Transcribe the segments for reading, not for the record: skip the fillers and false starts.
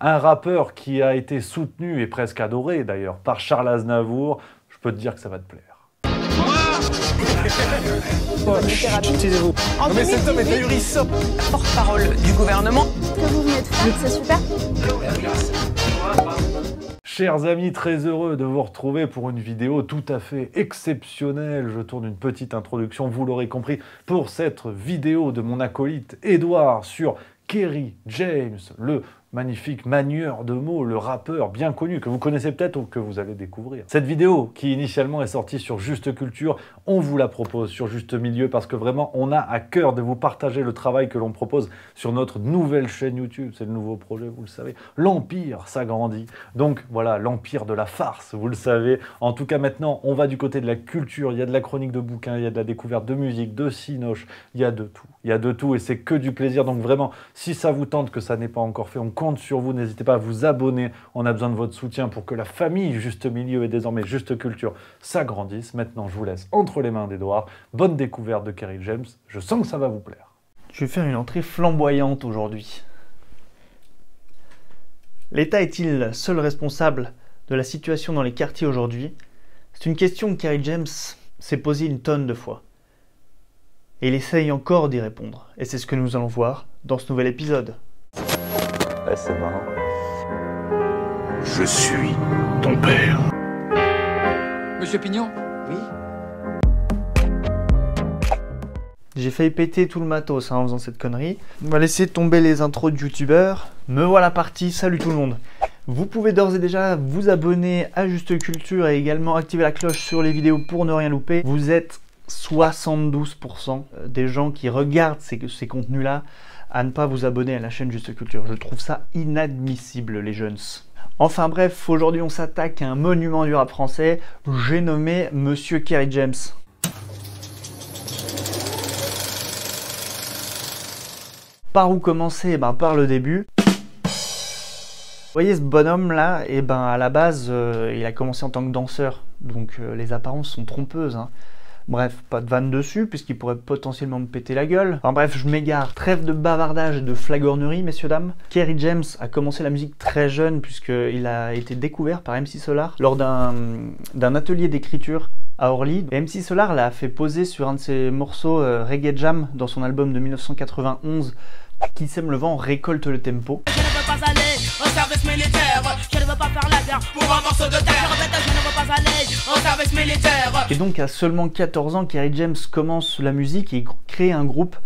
Un rappeur qui a été soutenu et presque adoré d'ailleurs par Charles Aznavour. Je peux te dire que ça va te plaire. Taisez-vous. Mais cet homme est ahurissant. Porte-parole du gouvernement. Ce que vous venez de faire, c'est super. Chers amis, très heureux de vous retrouver pour une vidéo tout à fait exceptionnelle. Je tourne une petite introduction, vous l'aurez compris, pour cette vidéo de mon acolyte Edouard sur Kerry James, le magnifique manieur de mots, le rappeur bien connu que vous connaissez peut-être ou que vous allez découvrir. Cette vidéo qui initialement est sortie sur Juste Culture, on vous la propose sur Juste Milieu parce que vraiment on a à cœur de vous partager le travail que l'on propose sur notre nouvelle chaîne YouTube. C'est le nouveau projet, vous le savez. L'Empire s'agrandit. Donc voilà, l'Empire de la farce, vous le savez. En tout cas maintenant, on va du côté de la culture. Il y a de la chronique de bouquins, il y a de la découverte de musique, de cinoche, il y a de tout. Il y a de tout et c'est que du plaisir. Donc vraiment, si ça vous tente, que ça n'est pas encore fait, on compte sur vous. N'hésitez pas à vous abonner. On a besoin de votre soutien pour que la famille Juste Milieu et désormais Juste Culture s'agrandisse. Maintenant, je vous laisse entre les mains d'Edouard. Bonne découverte de Kerry James. Je sens que ça va vous plaire. Je vais faire une entrée flamboyante aujourd'hui. L'État est-il seul responsable de la situation dans les quartiers aujourd'hui? C'est une question que Kerry James s'est posée une tonne de fois. Et il essaye encore d'y répondre. Et c'est ce que nous allons voir dans ce nouvel épisode. Ouais, c'est marrant. Je suis ton père. Monsieur Pignon? Oui. J'ai failli péter tout le matos en faisant cette connerie. On va laisser tomber les intros de youtubeurs. Me voilà parti, salut tout le monde. Vous pouvez d'ores et déjà vous abonner à Juste Culture et également activer la cloche sur les vidéos pour ne rien louper. Vous êtes 72% des gens qui regardent ces contenus-là à ne pas vous abonner à la chaîne Juste Culture. Je trouve ça inadmissible, les jeunes. Enfin bref, aujourd'hui on s'attaque à un monument du rap français. J'ai nommé Monsieur Kerry James. Par où commencer? Par le début. Vous voyez ce bonhomme là, à la base il a commencé en tant que danseur, donc les apparences sont trompeuses. Bref, pas de vanne dessus puisqu'il pourrait potentiellement me péter la gueule. Enfin bref, je m'égare. Trêve de bavardage et de flagornerie, messieurs dames. Kerry James a commencé la musique très jeune puisqu'il a été découvert par MC Solar lors d'un atelier d'écriture à Orly. Et MC Solar l'a fait poser sur un de ses morceaux Reggae Jam dans son album de 1991 Qui sème le vent récolte le tempo. Je ne veux pas aller au service militaire. Je ne veux pas faire la guerre pour un morceau de terre. Je ne veux pas aller au service militaire. Et donc à seulement 14 ans, Kerry James commence la musique et crée un groupe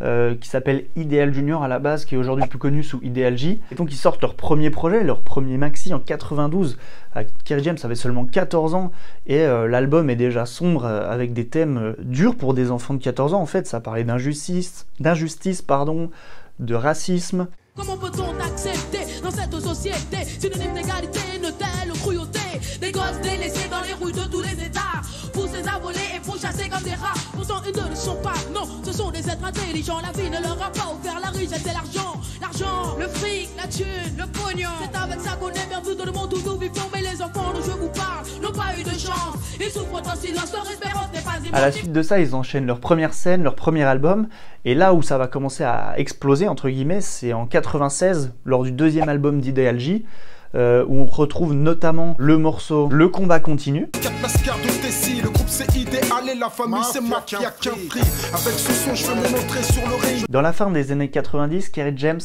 qui s'appelle Ideal Junior à la base, qui est aujourd'hui plus connu sous Ideal J. Et donc ils sortent leur premier projet, leur premier maxi en 92. Kerry James avait seulement 14 ans et l'album est déjà sombre avec des thèmes durs pour des enfants de 14 ans. En fait, ça parlait d'injustice, de racisme. Comment peut-on accepter dans cette société synonyme d'égalité, une telle cruauté? Des gosses délaissés dans les rues de tous les états, poussés à voler et pourchassés comme des rats. Pourtant ils ne le sont pas, non, ce sont des êtres intelligents. La vie ne leur a pas offert la richesse et l'argent. L'argent, le fric, la thune, le pognon. C'est avec ça qu'on est bien vu dans le monde où nous vivons. Mais les enfants dont je vous parle n'ont pas eu de chance. Ils souffrent en silence, leur espérance n'est pas impossible. À la suite de ça, ils enchaînent leur première scène, leur premier album. Et là où ça va commencer à exploser, entre guillemets, c'est en 96, lors du deuxième album d'Ideal J, où on retrouve notamment le morceau Le combat continue. Le groupe c'est idéal et la famille c'est Mafia qu'un prix. Avec ce son je fais mon entrée sur le ring. Dans la fin des années 90, Kerry James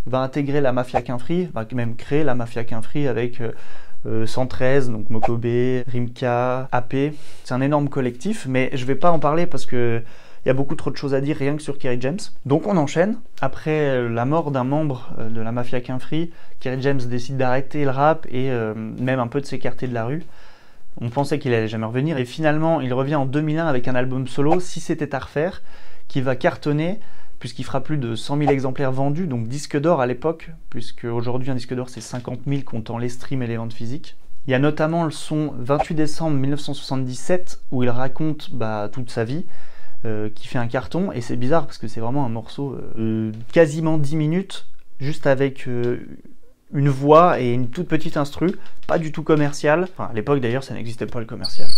va intégrer la Mafia qu'un free, va même créer la Mafia qu'un free avec 113, donc Mokobé, Rimka, AP. C'est un énorme collectif, mais je vais pas en parler parce que il y a beaucoup trop de choses à dire rien que sur Kerry James. Donc on enchaîne. Après la mort d'un membre de la Mafia qu'un free, Kerry James décide d'arrêter le rap et même un peu de s'écarter de la rue. On pensait qu'il allait jamais revenir et finalement il revient en 2001 avec un album solo, Si c'était à refaire, qui va cartonner puisqu'il fera plus de 100 000 exemplaires vendus, donc disque d'or à l'époque, puisque aujourd'hui un disque d'or c'est 50 000 comptant les streams et les ventes physiques. Il y a notamment le son 28 décembre 1977 où il raconte toute sa vie, qui fait un carton, et c'est bizarre parce que c'est vraiment un morceau quasiment 10 minutes, juste avec une voix et une toute petite instru, pas du tout commercial. Enfin, à l'époque d'ailleurs ça n'existait pas le commercial.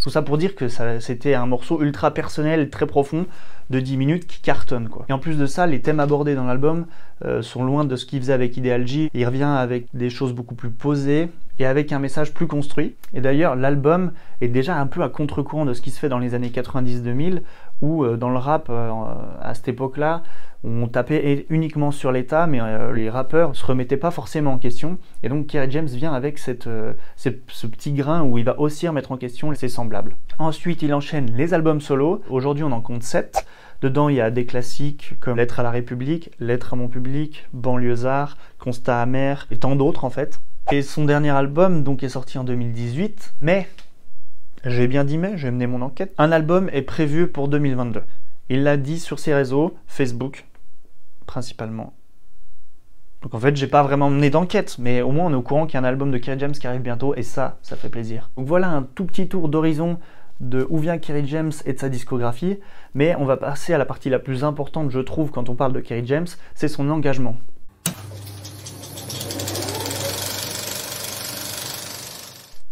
Tout ça pour dire que c'était un morceau ultra personnel, très profond, de 10 minutes qui cartonne, quoi. Et en plus de ça, les thèmes abordés dans l'album sont loin de ce qu'il faisait avec Ideal J. Il revient avec des choses beaucoup plus posées et avec un message plus construit. Et d'ailleurs, l'album est déjà un peu à contre-courant de ce qui se fait dans les années 90-2000, où dans le rap, à cette époque-là, on tapait uniquement sur l'État, mais les rappeurs ne se remettaient pas forcément en question. Et donc Kerry James vient avec ce petit grain où il va aussi remettre en question ses semblables. Ensuite, il enchaîne les albums solo. Aujourd'hui, on en compte 7. Dedans, il y a des classiques comme Lettre à la République, Lettre à mon public, Banlieusard, Constat amer et tant d'autres en fait. Et son dernier album donc est sorti en 2018, mais, j'ai bien dit mais, j'ai mené mon enquête, un album est prévu pour 2022. Il l'a dit sur ses réseaux, Facebook principalement. Donc en fait, j'ai pas vraiment mené d'enquête, mais au moins on est au courant qu'il y a un album de Kerry James qui arrive bientôt, et ça fait plaisir. Donc voilà un tout petit tour d'horizon de où vient Kerry James et de sa discographie, mais on va passer à la partie la plus importante, je trouve, quand on parle de Kerry James, c'est son engagement.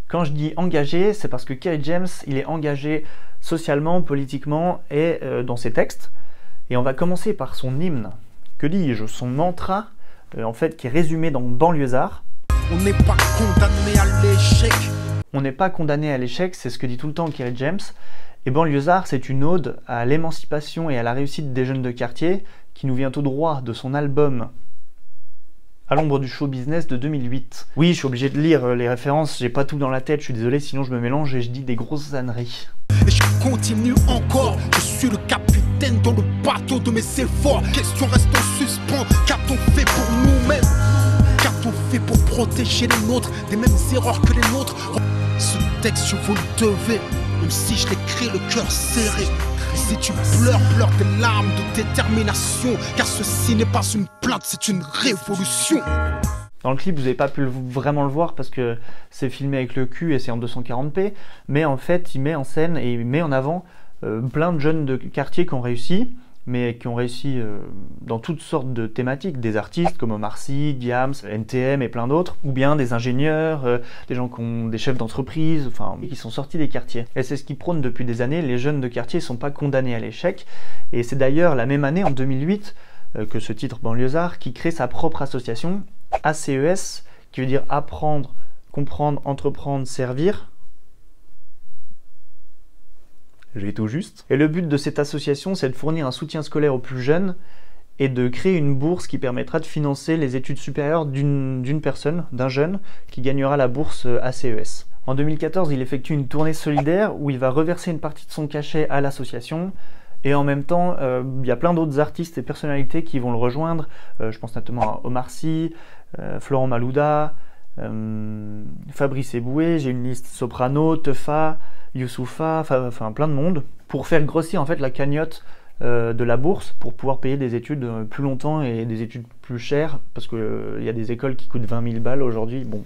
Quand je dis engagé, c'est parce que Kerry James, il est engagé socialement, politiquement et dans ses textes. Et on va commencer par son hymne, que dis-je, son mantra, en fait, qui est résumé dans Banlieusard. On n'est pas condamné à l'échec. On n'est pas condamné à l'échec, c'est ce que dit tout le temps Kerry James. Et Banlieusard, c'est une ode à l'émancipation et à la réussite des jeunes de quartier, qui nous vient tout droit de son album À l'ombre du show business de 2008. Oui, je suis obligé de lire les références, j'ai pas tout dans la tête, je suis désolé, sinon je me mélange et je dis des grosses âneries. Et je continue encore, je suis le capitaine dans le bateau de mes efforts. Question reste en suspens, qu'a-t-on fait pour nous-mêmes? Qu'a-t-on fait pour protéger les nôtres des mêmes erreurs que les nôtres? Ce texte, je vous le devais, même si je l'écris le cœur serré. Et si tu pleures, pleure des larmes de détermination, car ceci n'est pas une plainte, c'est une révolution. Dans le clip, vous n'avez pas pu vraiment le voir parce que c'est filmé avec le cul et c'est en 240p, mais en fait, il met en scène et il met en avant plein de jeunes de quartier qui ont réussi, mais qui ont réussi dans toutes sortes de thématiques, des artistes comme Omar Sy, Diams, NTM et plein d'autres, ou bien des ingénieurs, des gens qui ont des chefs d'entreprise, enfin, qui sont sortis des quartiers. Et c'est ce qui prône depuis des années, les jeunes de quartier ne sont pas condamnés à l'échec, et c'est d'ailleurs la même année, en 2008, que ce titre Banlieusard, qui crée sa propre association, ACES, qui veut dire apprendre, comprendre, entreprendre, servir. J'ai tout juste. Et le but de cette association, c'est de fournir un soutien scolaire aux plus jeunes et de créer une bourse qui permettra de financer les études supérieures d'une personne, d'un jeune, qui gagnera la bourse ACES. En 2014, il effectue une tournée solidaire où il va reverser une partie de son cachet à l'association. Et en même temps, il y a plein d'autres artistes et personnalités qui vont le rejoindre. Je pense notamment à Omar Sy, Florent Malouda, Fabrice Eboué, j'ai une liste Soprano, Teufa, Youssoupha, enfin plein de monde, pour faire grossir en fait la cagnotte de la bourse pour pouvoir payer des études plus longtemps et des études plus chères, parce qu'il y a des écoles qui coûtent 20 000 balles aujourd'hui. Bon,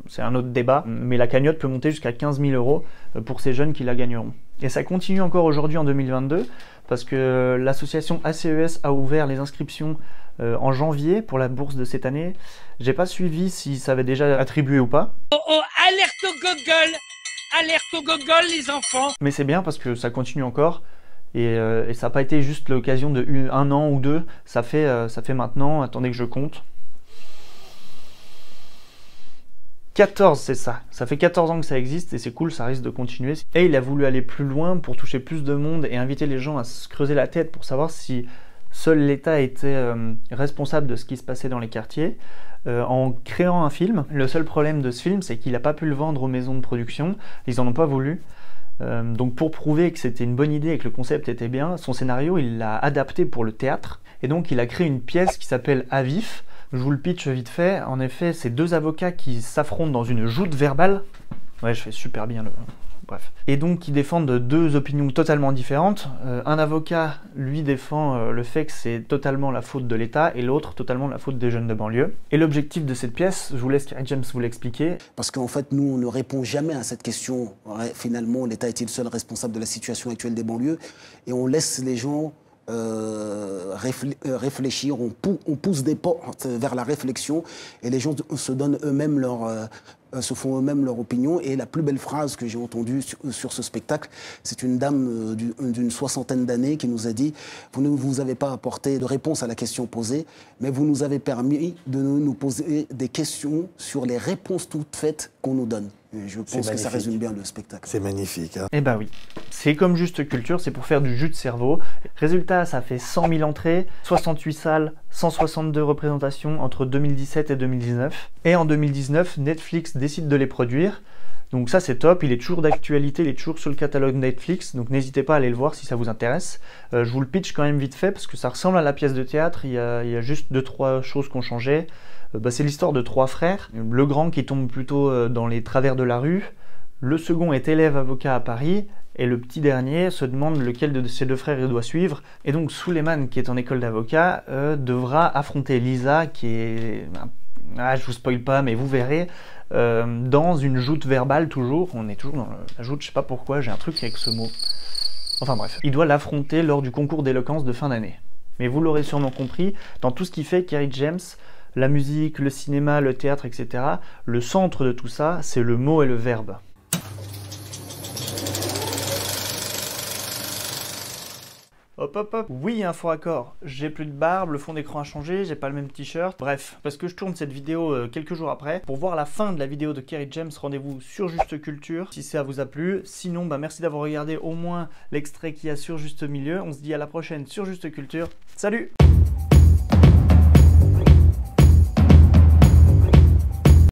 c'est un autre débat, mais la cagnotte peut monter jusqu'à 15 000 € pour ces jeunes qui la gagneront. Et ça continue encore aujourd'hui en 2022, parce que l'association ACES a ouvert les inscriptions en janvier pour la bourse de cette année. J'ai pas suivi si ça avait déjà attribué ou pas. Oh oh, alerte au Google! Alerte au Google, les enfants! Mais c'est bien parce que ça continue encore. Et ça n'a pas été juste l'occasion de un an ou deux. Ça fait maintenant, attendez que je compte. 14, c'est ça. Ça fait 14 ans que ça existe et c'est cool, ça risque de continuer. Et il a voulu aller plus loin pour toucher plus de monde et inviter les gens à se creuser la tête pour savoir si seul l'État était responsable de ce qui se passait dans les quartiers. En créant un film, le seul problème de ce film, c'est qu'il n'a pas pu le vendre aux maisons de production. Ils n'en ont pas voulu. Donc pour prouver que c'était une bonne idée et que le concept était bien, son scénario, il l'a adapté pour le théâtre. Et donc il a créé une pièce qui s'appelle À vif. Je vous le pitch vite fait. En effet, c'est deux avocats qui s'affrontent dans une joute verbale. Ouais, je fais super bien le... Bref. Et donc, qui défendent deux opinions totalement différentes. Un avocat, lui, défend le fait que c'est totalement la faute de l'État et l'autre, totalement la faute des jeunes de banlieue. Et l'objectif de cette pièce, je vous laisse Kerry James vous l'expliquer. Parce qu'en fait, nous, on ne répond jamais à cette question. Ouais, finalement, l'État est-il seul responsable de la situation actuelle des banlieues? Et on laisse les gens... réfléchir, on pousse des portes vers la réflexion et les gens se donnent eux-mêmes se font eux-mêmes leur opinion. Et la plus belle phrase que j'ai entendue sur ce spectacle, c'est une dame d'une soixantaine d'années qui nous a dit « Vous ne vous avez pas apporté de réponse à la question posée, mais vous nous avez permis de nous poser des questions sur les réponses toutes faites qu'on nous donne. » Je pense que ça résume bien le spectacle. C'est magnifique. Hein. Eh ben oui, c'est comme Juste Culture, c'est pour faire du jus de cerveau. Résultat, ça fait 100 000 entrées, 68 salles, 162 représentations entre 2017 et 2019. Et en 2019, Netflix décide de les produire. Donc ça c'est top, il est toujours d'actualité, il est toujours sur le catalogue Netflix, donc n'hésitez pas à aller le voir si ça vous intéresse. Je vous le pitch quand même vite fait parce que ça ressemble à la pièce de théâtre, il y a juste 2-3 choses qui ont changé. C'est l'histoire de 3 frères, le grand qui tombe plutôt dans les travers de la rue, le second est élève avocat à Paris, et le petit dernier se demande lequel de ses 2 frères il doit suivre. Et donc Suleiman, qui est en école d'avocat, devra affronter Lisa, qui est... je vous spoil pas, mais vous verrez, dans une joute verbale toujours. On est toujours dans la joute, je sais pas pourquoi, j'ai un truc avec ce mot. Enfin bref, il doit l'affronter lors du concours d'éloquence de fin d'année. Mais vous l'aurez sûrement compris, dans tout ce qui fait Kerry James, la musique, le cinéma, le théâtre, etc., le centre de tout ça, c'est le mot et le verbe. Hop hop hop, oui, info raccord, j'ai plus de barbe, le fond d'écran a changé, j'ai pas le même t-shirt, bref, parce que je tourne cette vidéo quelques jours après. Pour voir la fin de la vidéo de Kerry James, rendez-vous sur Juste Culture, si ça vous a plu. Sinon, merci d'avoir regardé au moins l'extrait qu'il y a sur Juste Milieu. On se dit à la prochaine sur Juste Culture, salut!